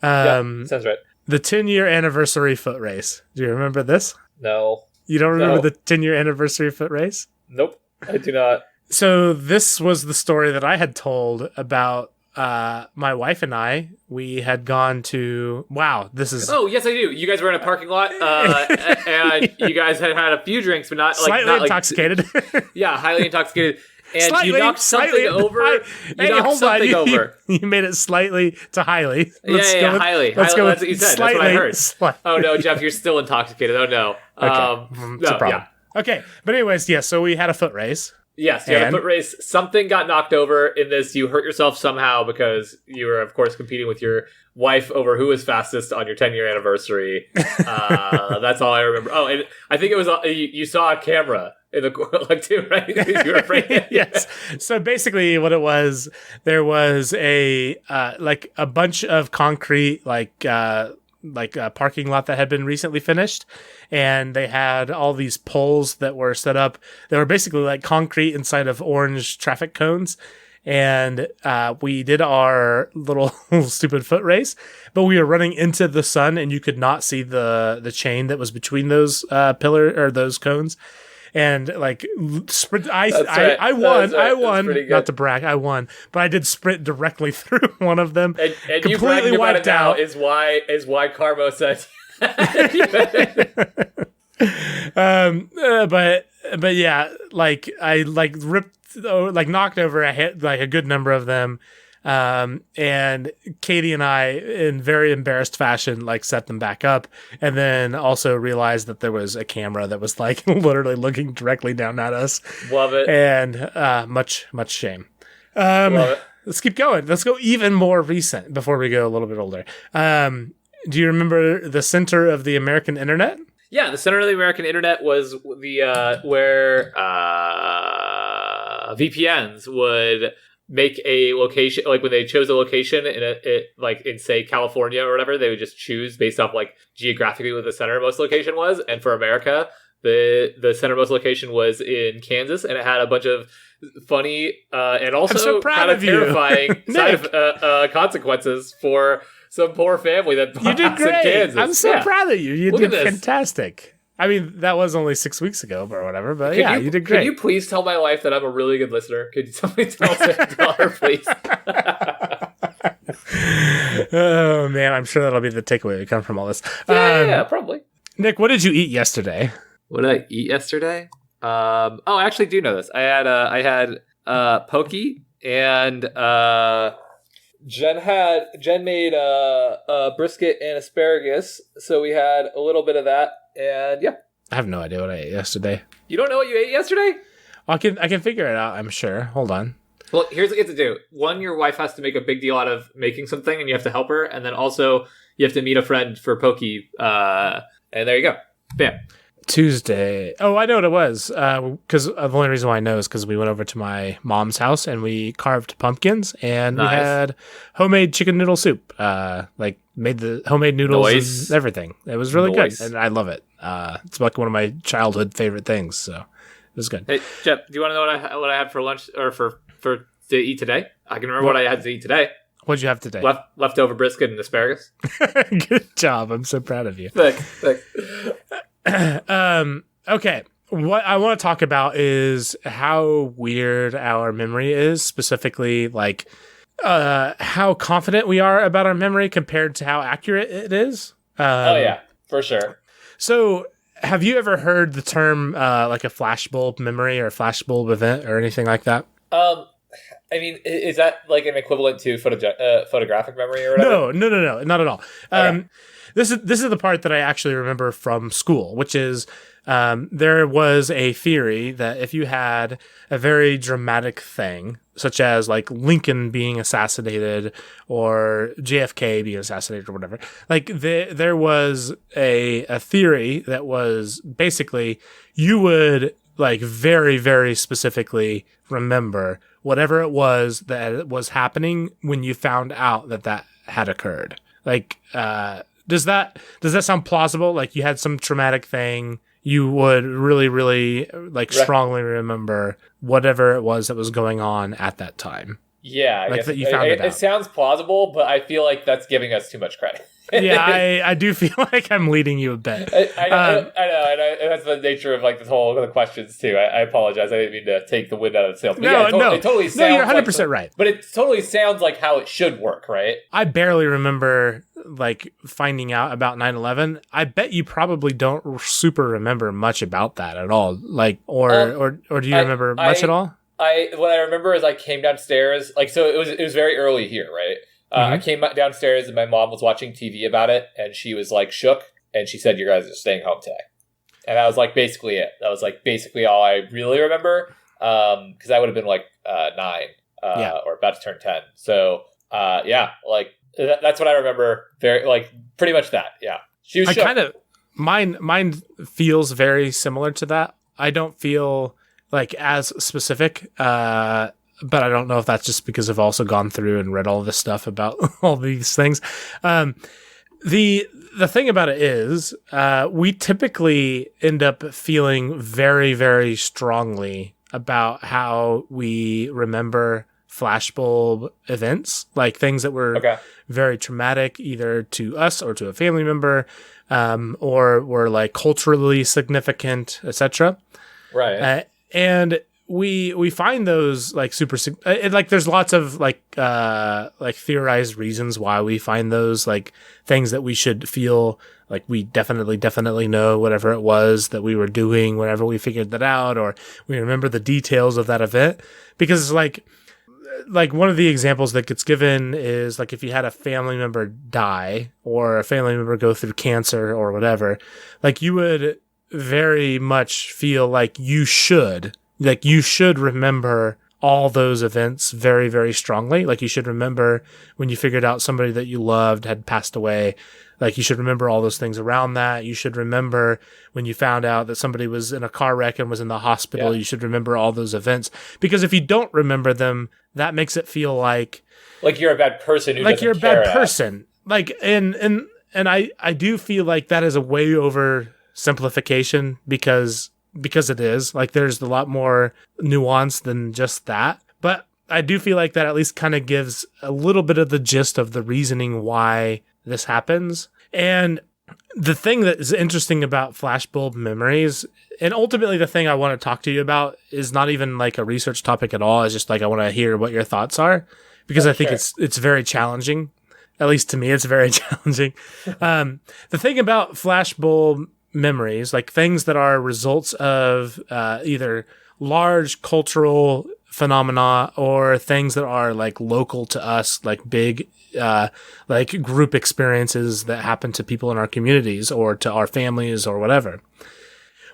S3: Yeah, sounds right.
S1: The 10-year anniversary foot race. Do you remember this?
S3: No.
S1: You don't remember the 10-year anniversary foot race?
S3: Nope, I do not.
S1: So this was the story that I had told about my wife and I. We had gone to, this is...
S2: Oh, yes, I do. You guys were in a parking lot, and you guys had a few drinks, but not
S1: slightly intoxicated.
S2: Yeah, highly intoxicated. And
S1: slightly,
S2: you knocked something over.
S1: You made it slightly to highly.
S2: Highly. That's what you said. That's what I heard. Oh, no, Jeff, you're still intoxicated. Oh, no.
S1: Okay. It's a problem. Yeah. Okay, but anyways, so we had a foot race.
S2: Yes, you had a foot race. Something got knocked over in this. You hurt yourself somehow because you were, of course, competing with your wife over who was fastest on your 10-year anniversary. That's all I remember. Oh, and I think it was you saw a camera in the too, right? You were afraid.
S1: Yes. So basically, what it was, there was a bunch of concrete a parking lot that had been recently finished, and they had all these poles that were set up. They were basically like concrete inside of orange traffic cones, and we did our little stupid foot race, but we were running into the sun, and you could not see the chain that was between those those cones. And like sprint, I won. Right. I won. Not to brag, I won, but I did sprint directly through one of them.
S3: And completely you wiped out. Is why Carmo says.
S1: But yeah, like I ripped, knocked over a good number of them. And Katie and I, in very embarrassed fashion, set them back up, and then also realized that there was a camera that was literally looking directly down at us.
S3: Love it.
S1: And much shame.
S3: Love it.
S1: Let's keep going. Let's go even more recent before we go a little bit older. Do you remember the center of the American internet?
S2: Yeah, the center of the American internet was the where VPNs would make a location, like when they chose a location like in say California or whatever, they would just choose based off like geographically what the centermost location was. And for America, the centermost location was in Kansas, and it had a bunch of funny and also
S1: so
S2: kind of terrifying consequences for some poor family that
S1: you did great.
S2: in Kansas.
S1: I'm so proud of you. You
S2: Look
S1: did
S2: at this.
S1: Fantastic. I mean, that was only 6 weeks ago or whatever, but you did great.
S2: Can you please tell my wife that I'm a really good listener? Could somebody tell her, please?
S1: Oh, man, I'm sure that'll be the takeaway that comes from all this.
S2: Yeah, probably.
S1: Nick, what did you eat yesterday?
S2: What did I eat yesterday? I actually do know this. I had pokey and Jen made brisket and asparagus, so we had a little bit of that, and yeah.
S1: I have no idea what I ate yesterday.
S2: You don't know what you ate yesterday?
S1: I can figure it out, I'm sure. Hold on.
S2: Well, here's what you have to do. One, your wife has to make a big deal out of making something, and you have to help her, and then also you have to meet a friend for pokey, and there you go. Bam.
S1: Tuesday. Oh, I know what it was. Because the only reason why I know is because we went over to my mom's house and we carved pumpkins and we had homemade chicken noodle soup. Like made the homemade noodles and everything. It was really good, and I love it. It's like one of my childhood favorite things. So it was good.
S2: Hey, Jeff, do you want to know what I had for lunch or for to eat today? I can remember what I had to eat today.
S1: What'd you have today?
S2: Leftover brisket and asparagus.
S1: Good job. I'm so proud of you.
S2: Thanks.
S1: Okay. What I want to talk about is how weird our memory is, specifically like how confident we are about our memory compared to how accurate it is.
S3: Oh yeah, for sure.
S1: So have you ever heard the term like a flashbulb memory or a flashbulb event or anything like that?
S3: I mean, is that like an equivalent to photographic memory or whatever?
S1: No, not at all.
S3: Okay.
S1: This is the part that I actually remember from school, which is there was a theory that if you had a very dramatic thing, such as like Lincoln being assassinated or JFK being assassinated or whatever, like there was a theory that was basically you would like very, very specifically remember whatever it was that was happening when you found out that had occurred. Like, does that sound plausible? Like you had some traumatic thing, you would really, really like strongly remember whatever it was that was going on at that time.
S3: Yeah,
S1: like that you found it out.
S3: It sounds plausible, but I feel like that's giving us too much credit.
S1: Yeah, I do feel like I'm leading you a bit.
S3: I know, and that's the nature of like this whole the questions too. I apologize. I didn't mean to take the wind out of the sails. But it totally sounds.
S1: No, you're 100% right.
S3: But it totally sounds like how it should work, right?
S1: I barely remember like finding out about 9/11. I bet you probably don't super remember much about that at all. Like, or do you remember much at all?
S3: What I remember is I came downstairs. Like, so it was very early here, right? I came downstairs and my mom was watching TV about it, and she was like shook, and she said, "You guys are staying home today," and that was like basically it. That was like basically all I really remember, because I would have been like 9 or about to turn 10. So like that's what I remember. Very like pretty much that. Yeah, she was shook.
S1: Mine feels very similar to that. I don't feel like as specific. But I don't know if that's just because I've also gone through and read all this stuff about all these things. The thing about it is, we typically end up feeling very, very strongly about how we remember flashbulb events, like things that were very traumatic, either to us or to a family member, or were like culturally significant, etc.
S3: Right.
S1: And we find those like super like there's lots of like theorized reasons why we find those like things that we should feel like we definitely know whatever it was that we were doing whenever we figured that out, or we remember the details of that event, because like one of the examples that gets given is like if you had a family member die or a family member go through cancer or whatever, like you would very much feel like you should remember all those events very, very strongly. Like you should remember when you figured out somebody that you loved had passed away. Like, you should remember all those things around that. You should remember when you found out that somebody was in a car wreck and was in the hospital. Yeah. You should remember all those events. Because if you don't remember them, that makes it feel like
S3: you're a bad person who
S1: like
S3: doesn't
S1: you're a
S3: care
S1: bad person. Like, and I do feel like that is a way over simplification because it is. Like, there's a lot more nuance than just that. But I do feel like that at least kind of gives a little bit of the gist of the reasoning why this happens. And the thing that is interesting about flashbulb memories, and ultimately the thing I want to talk to you about, is not even like a research topic at all. It's just like I want to hear what your thoughts are, because I think it's very challenging. At least to me, it's very challenging. The thing about flashbulb memories, like things that are results of either large cultural phenomena or things that are like local to us, like big like group experiences that happen to people in our communities or to our families or whatever,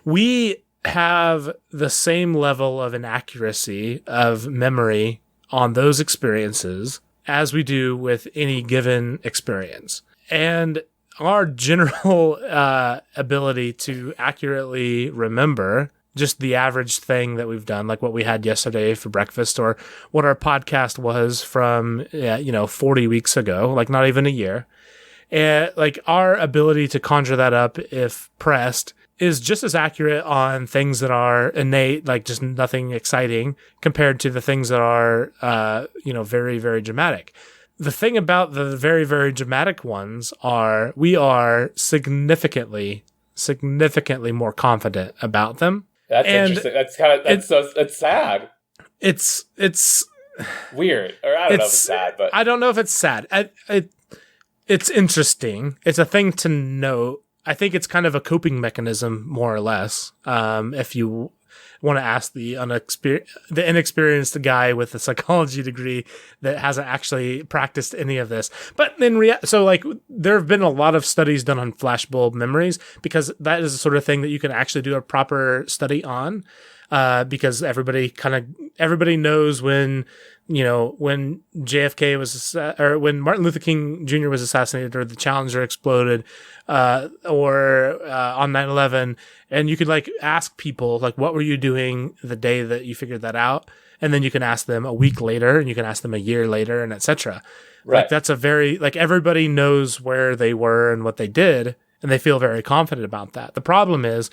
S1: we have the same level of inaccuracy of memory on those experiences as we do with any given experience. And our general ability to accurately remember just the average thing that we've done, like what we had yesterday for breakfast, or what our podcast was from 40 weeks ago, like not even a year. And like our ability to conjure that up if pressed is just as accurate on things that are innate, like just nothing exciting, compared to the things that are very, very dramatic. The thing about the very, very dramatic ones are we are significantly more confident about them.
S3: That's interesting. That's sad.
S1: It's
S3: weird, or I don't know if it's sad, but
S1: I don't know if it's sad. It's interesting. It's a thing to note. I think it's kind of a coping mechanism, more or less. If you want to ask the inexperienced guy with a psychology degree that hasn't actually practiced any of this. But so like there have been a lot of studies done on flashbulb memories, because that is the sort of thing that you can actually do a proper study on, because everybody knows when JFK was, or when Martin Luther King Jr. was assassinated, or the Challenger exploded, or on 9/11, and you could like ask people like, what were you doing the day that you figured that out? And then you can ask them a week later, and you can ask them a year later, and etc. Right. Like that's a very, like, everybody knows where they were and what they did, and they feel very confident about that. The problem is,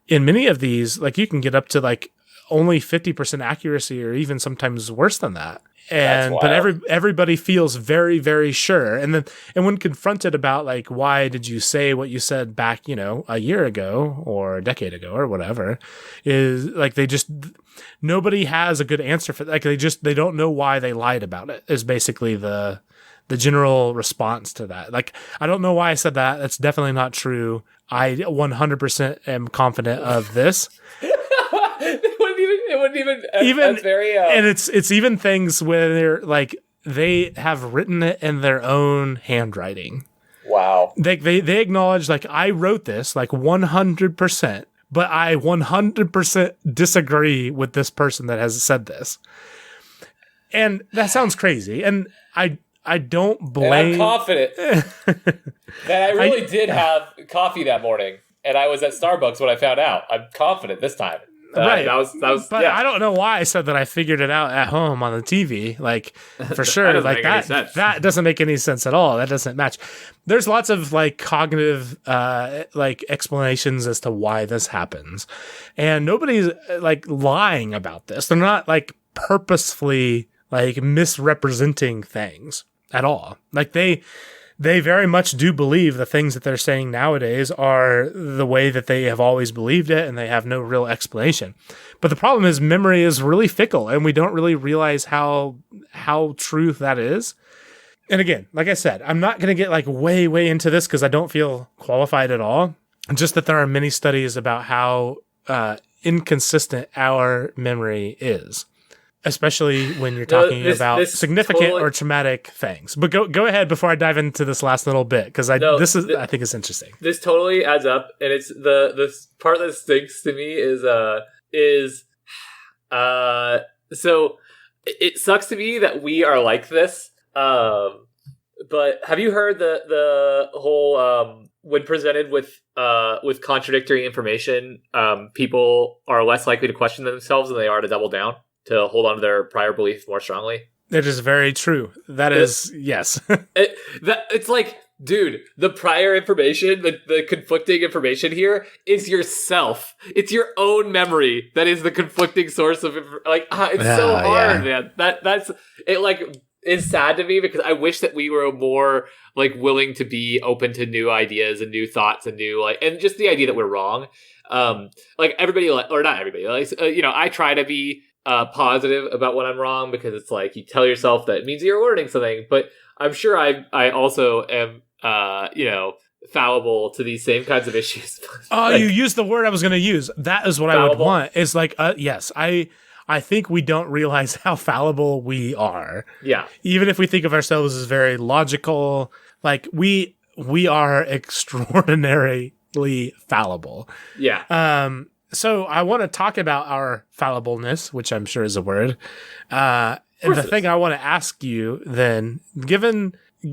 S1: in many of these, like you can get up to like only 50% accuracy, or even sometimes worse than that. But everybody feels very, very sure. And when confronted about like, why did you say what you said back, a year ago or a decade ago or whatever, is like, nobody has a good answer for that. Like they don't know why they lied about it, is basically the general response to that. Like, I don't know why I said that. That's definitely not true. I 100% am confident of this.
S3: It wouldn't even that's very
S1: and it's even things where they're like, they have written it in their own handwriting.
S3: Wow.
S1: They acknowledge, like, I wrote this like 100%, but I 100% disagree with this person that has said this. And that sounds crazy. And I don't blame.
S3: And I'm confident that I really did have coffee that morning, and I was at Starbucks when I found out. I'm confident this time.
S1: Right.
S3: That was.
S1: But
S3: yeah.
S1: I don't know why I said that I figured it out at home on the TV. Like, for sure. Like that doesn't make any sense at all. That doesn't match. There's lots of like cognitive like explanations as to why this happens. And nobody's like lying about this. They're not like purposefully like misrepresenting things at all. Like they very much do believe the things that they're saying nowadays are the way that they have always believed it, and they have no real explanation. But the problem is memory is really fickle, and we don't really realize how true that is. And again, like I said, I'm not going to get like way into this because I don't feel qualified at all. Just that there are many studies about how inconsistent our memory is. Especially when you're talking about significant or traumatic things. But go ahead before I dive into this last little bit, because I think it's interesting.
S3: This totally adds up, and it's the part that stinks to me is so it sucks to me that we are like this, But have you heard the whole when presented with contradictory information, people are less likely to question themselves than they are to double down, to hold on to their prior belief more strongly?
S1: It is very true. That is, yes.
S3: It's like, dude, the prior information, the conflicting information here is yourself. It's your own memory that is the conflicting source of it's so hard, man. That's it. Like, it's sad to me because I wish that we were more like willing to be open to new ideas and new thoughts and new and just the idea that we're wrong. Like everybody, or not everybody, I try to be positive about when I'm wrong because it's like you tell yourself that it means you're learning something. But I'm sure I also am fallible to these same kinds of issues.
S1: Oh, you used the word I was going to use. That is what fallible? I would want. It's like, yes, I think we don't realize how fallible we are. Yeah. Even if we think of ourselves as very logical, like we are extraordinarily fallible. Yeah. So I want to talk about our fallibleness, which I'm sure is a word. And the thing I want to ask you then,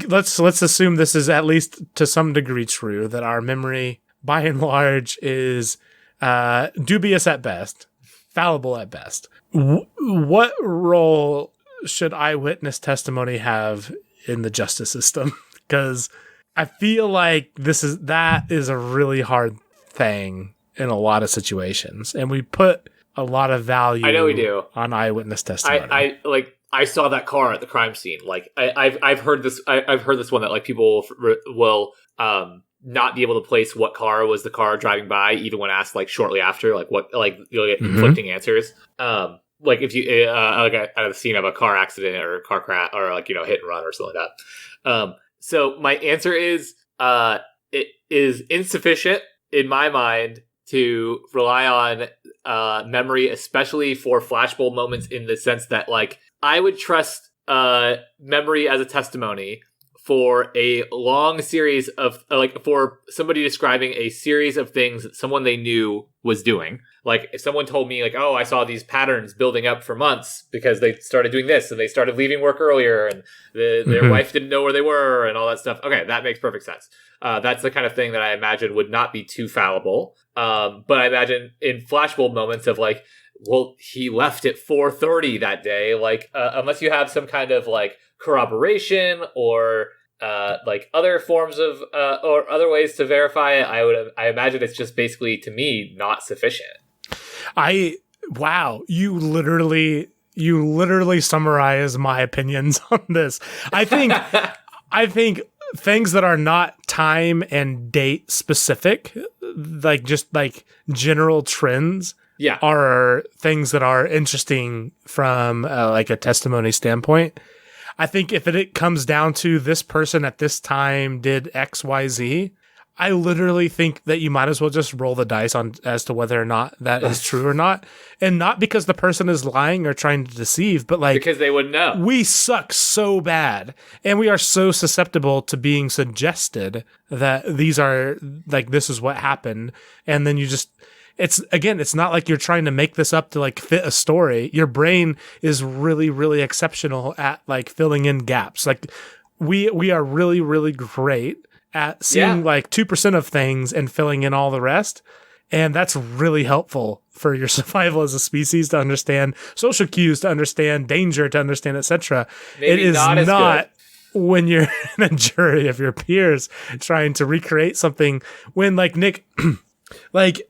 S1: let's assume this is at least to some degree true, that our memory by and large is dubious at best, fallible at best. What role should eyewitness testimony have in the justice system? Because I feel like that is a really hard thing in a lot of situations, and we put a lot of value. I know we do on eyewitness testimony.
S3: I saw that car at the crime scene. Like I've heard this. I've heard this one that like people will not be able to place what car was the car driving by, even when asked like shortly after. Like what, like you'll get conflicting answers. Like if you like at a scene of a car accident or a car crash or like hit and run or something like that. So my answer is it is insufficient in my mind to rely on memory, especially for flashbulb moments, in the sense that like I would trust memory as a testimony for a long series of for somebody describing a series of things that someone they knew was doing. Like if someone told me like, oh, I saw these patterns building up for months because they started doing this and they started leaving work earlier and their wife didn't know where they were and all that stuff. Okay, that makes perfect sense. That's the kind of thing that I imagine would not be too fallible. But I imagine in flashbulb moments of like, well, he left at 4:30 that day. Like, unless you have some kind of like corroboration or like other forms of or other ways to verify it, I imagine it's just basically, to me, not sufficient.
S1: Wow, you literally summarize my opinions on this. I think things that are not time and date specific, like just like general trends, are things that are interesting from like a testimony standpoint. I think if it comes down to this person at this time did X, Y, Z, I literally think that you might as well just roll the dice on as to whether or not that is true or not. And not because the person is lying or trying to deceive, but like
S3: because they wouldn't know.
S1: We suck so bad and we are so susceptible to being suggested that these are like, this is what happened. And then you just, it's not like you're trying to make this up to like fit a story. Your brain is really, really exceptional at like filling in gaps. Like we are really, really great at seeing like 2% of things and filling in all the rest. And that's really helpful for your survival as a species, to understand social cues, to understand danger, to understand, etc. It is not when you're in a jury of your peers trying to recreate something when like Nick, like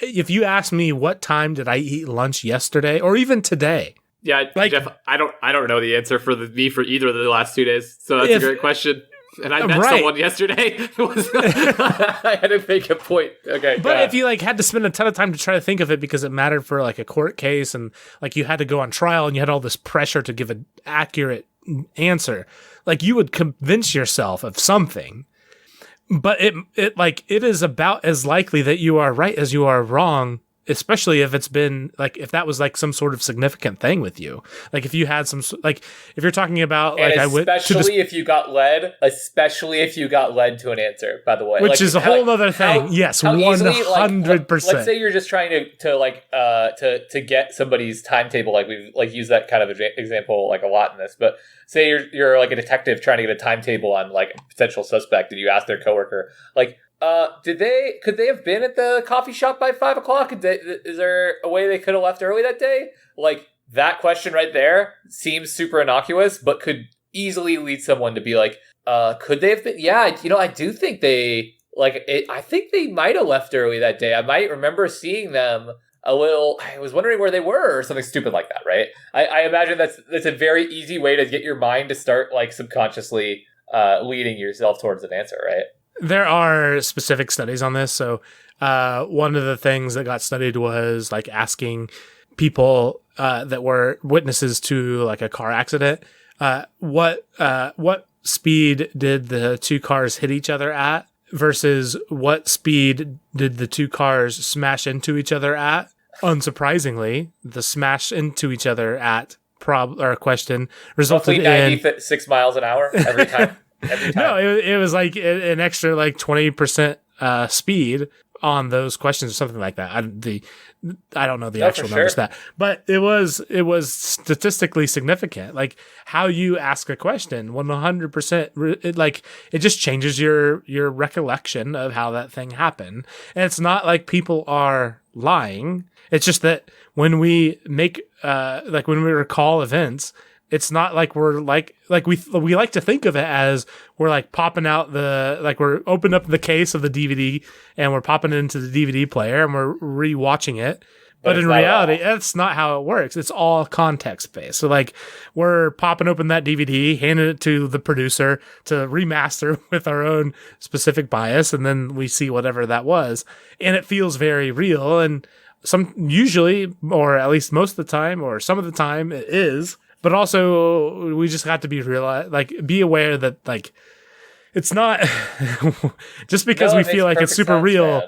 S1: if you ask me what time did I eat lunch yesterday or even today?
S3: Yeah, like, Jeff, I don't know the answer for either of the last 2 days. So that's a great question. And I met someone yesterday. I had to make a point. Okay,
S1: but if you like had to spend a ton of time to try to think of it because it mattered for like a court case and like you had to go on trial and you had all this pressure to give an accurate answer, like you would convince yourself of something. But it is about as likely that you are right as you are wrong especially if it's been like, if that was like some sort of significant thing with you, like if you had some, like if you're talking about like,
S3: especially if you got led to an answer, by the way,
S1: which
S3: like,
S1: is a whole other thing. Yes, 100%.
S3: Let's say you're just trying to get somebody's timetable. Like we've like used that kind of example like a lot in this, but say you're like a detective trying to get a timetable on like a potential suspect, and you ask their coworker like, could they have been at the coffee shop by 5 o'clock? Is there a way they could have left early that day? Like, that question right there seems super innocuous, but could easily lead someone to be like, could they have been? Yeah, I do think they, I think they might have left early that day. I might remember seeing them a little, I was wondering where they were, or something stupid like that, right? I imagine that's a very easy way to get your mind to start, like, subconsciously leading yourself towards an answer, right?
S1: There are specific studies on this. So one of the things that got studied was like asking people that were witnesses to like a car accident, what speed did the two cars hit each other at versus what speed did the two cars smash into each other at. Unsurprisingly, the smash into each other at question resulted in
S3: 96 miles an hour every time.
S1: No, it was like an extra like 20% speed on those questions or something like that. I don't know the actual numbers of that, but it was statistically significant. Like how you ask a question, 100%. It just changes your recollection of how that thing happened, and it's not like people are lying. It's just that when we make when we recall events, it's not like we're like we like to think of it as we're like popping out we're opening up the case of the DVD and we're popping it into the DVD player and we're rewatching it. But in reality, that's not how it works. It's all context based. So like we're popping open that DVD, handing it to the producer to remaster with our own specific bias, and then we see whatever that was, and it feels very real. And usually, or at least most of the time, or some of the time, it is. But also, we just have to be aware that like it's not just because we feel like it's super real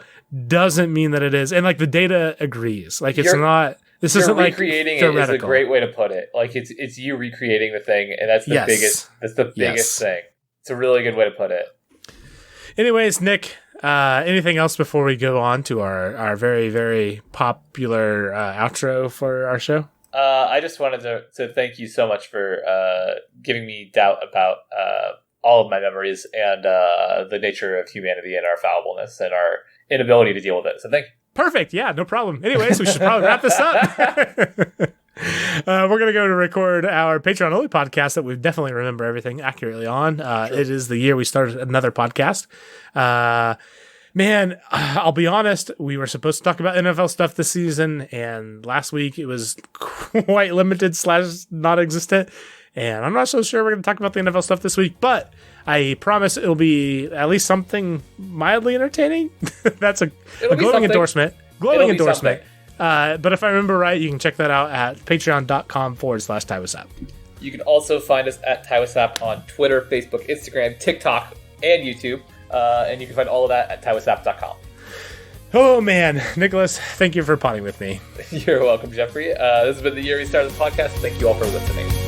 S1: doesn't mean that it is. And like the data agrees. Like it's not. This isn't like
S3: recreating it is a great way to put it. Like it's you recreating the thing, and that's the biggest. That's the biggest thing. It's a really good way to put it.
S1: Anyways, Nick, anything else before we go on to our very, very popular outro for our show?
S3: I just wanted to thank you so much for giving me doubt about all of my memories and the nature of humanity and our fallibleness and our inability to deal with it. So thank you. Perfect.
S1: Yeah, no problem. Anyways, we should probably wrap this up. We're going to go to record our Patreon-only podcast that we definitely remember everything accurately on. Sure. It is the year we started another podcast. Man, I'll be honest, we were supposed to talk about NFL stuff this season, and last week it was quite limited / non-existent, and I'm not so sure we're going to talk about the NFL stuff this week, but I promise it'll be at least something mildly entertaining. That's a glowing endorsement. Glowing endorsement. But if I remember right, you can check that out at patreon.com/TiWasApp.
S3: You can also find us at TiWasApp on Twitter, Facebook, Instagram, TikTok, and YouTube. And you can find all of that at TiWasApp.com.
S1: Oh, man. Nicholas, thank you for potting with me.
S3: You're welcome, Jeffrey. This has been the year we started the podcast. Thank you all for listening.